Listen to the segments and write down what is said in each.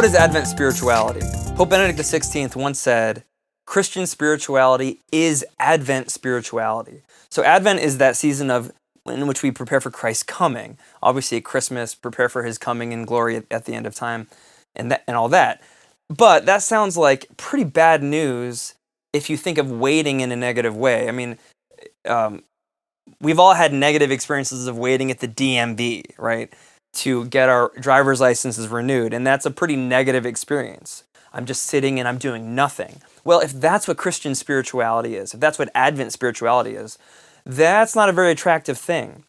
What is Advent spirituality? Pope Benedict XVI once said, Christian spirituality is Advent spirituality. So Advent is that season in which we prepare for Christ's coming. Obviously at Christmas, prepare for his coming in glory at the end of time and all that. But that sounds like pretty bad news if you think of waiting in a negative way. I mean, we've all had negative experiences of waiting at the DMV, right, to get our driver's licenses renewed, and that's a pretty negative experience. I'm just sitting and I'm doing nothing. Well, if that's what Christian spirituality is, if that's what Advent spirituality is, that's not a very attractive thing.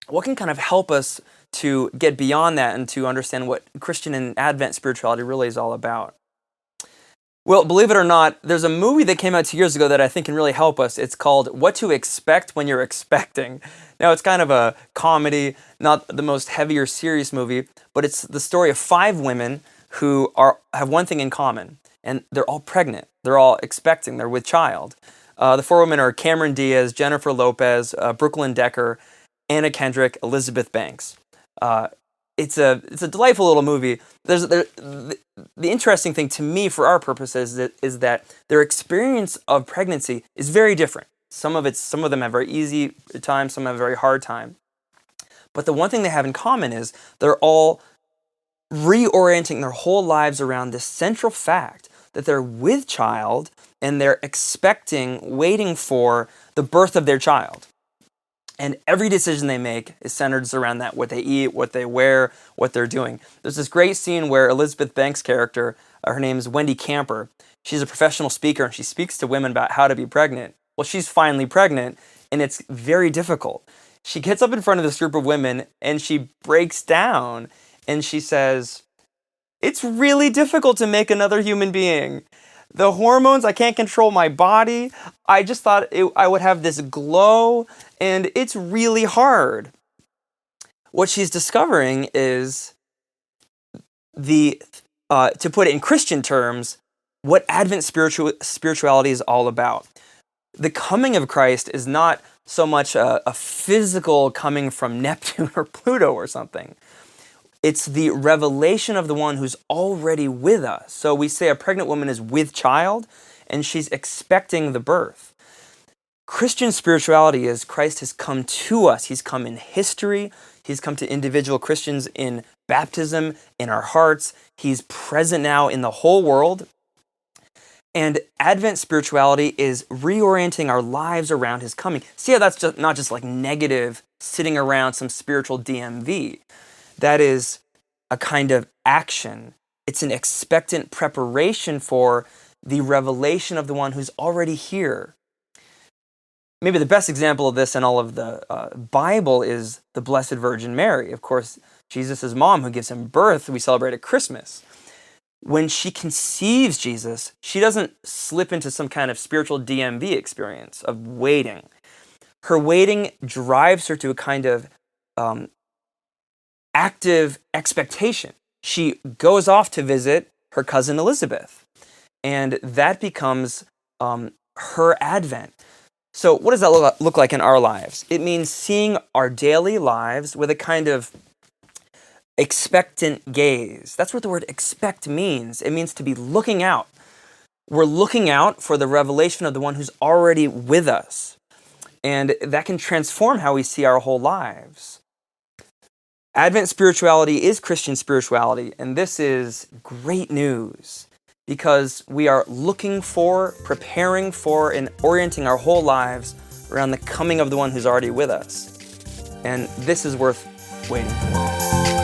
What can kind of help us to get beyond that and to understand what Christian and Advent spirituality really is all about? Well, believe it or not, there's a movie that came out 2 years ago that I think can really help us. It's called What to Expect When You're Expecting. Now, it's kind of a comedy, not the most heavy or serious movie, but it's the story of 5 women who have one thing in common, and they're all pregnant. They're all expecting. They're with child. The 4 women are Cameron Diaz, Jennifer Lopez, Brooklyn Decker, Anna Kendrick, Elizabeth Banks. It's a delightful little movie. The interesting thing to me, for our purposes, is that their experience of pregnancy is very different. Some of them have very easy time, some have a very hard time. But the one thing they have in common is they're all reorienting their whole lives around this central fact that they're with child and they're expecting, waiting for the birth of their child. And every decision they make is centered around that, what they eat, what they wear, what they're doing. There's this great scene where Elizabeth Banks' character, her name is Wendy Camper, she's a professional speaker and she speaks to women about how to be pregnant. Well, she's finally pregnant and it's very difficult. She gets up in front of this group of women and she breaks down and she says, "It's really difficult to make another human being. The hormones, I can't control my body. I just thought I would have this glow, and it's really hard." What she's discovering is to put it in Christian terms, what Advent spirituality is all about. The coming of Christ is not so much a physical coming from Neptune or Pluto or something. It's the revelation of the one who's already with us. So we say a pregnant woman is with child, and she's expecting the birth. Christian spirituality is Christ has come to us. He's come in history. He's come to individual Christians in baptism, in our hearts. He's present now in the whole world. And Advent spirituality is reorienting our lives around his coming. See how that's not just like negative, sitting around some spiritual DMV. That is a kind of action. It's an expectant preparation for the revelation of the one who's already here. Maybe the best example of this in all of the Bible is the Blessed Virgin Mary. Of course, Jesus' mom who gives him birth, we celebrate at Christmas. When she conceives Jesus, she doesn't slip into some kind of spiritual DMV experience of waiting. Her waiting drives her to a kind of active expectation. She goes off to visit her cousin Elizabeth, and that becomes her Advent. So what does that look like in our lives? It means seeing our daily lives with a kind of expectant gaze. That's what the word expect means. It means to be looking out. We're looking out for the revelation of the one who's already with us. And that can transform how we see our whole lives. Advent spirituality is Christian spirituality, and this is great news because we are looking for, preparing for, and orienting our whole lives around the coming of the one who's already with us. And this is worth waiting for.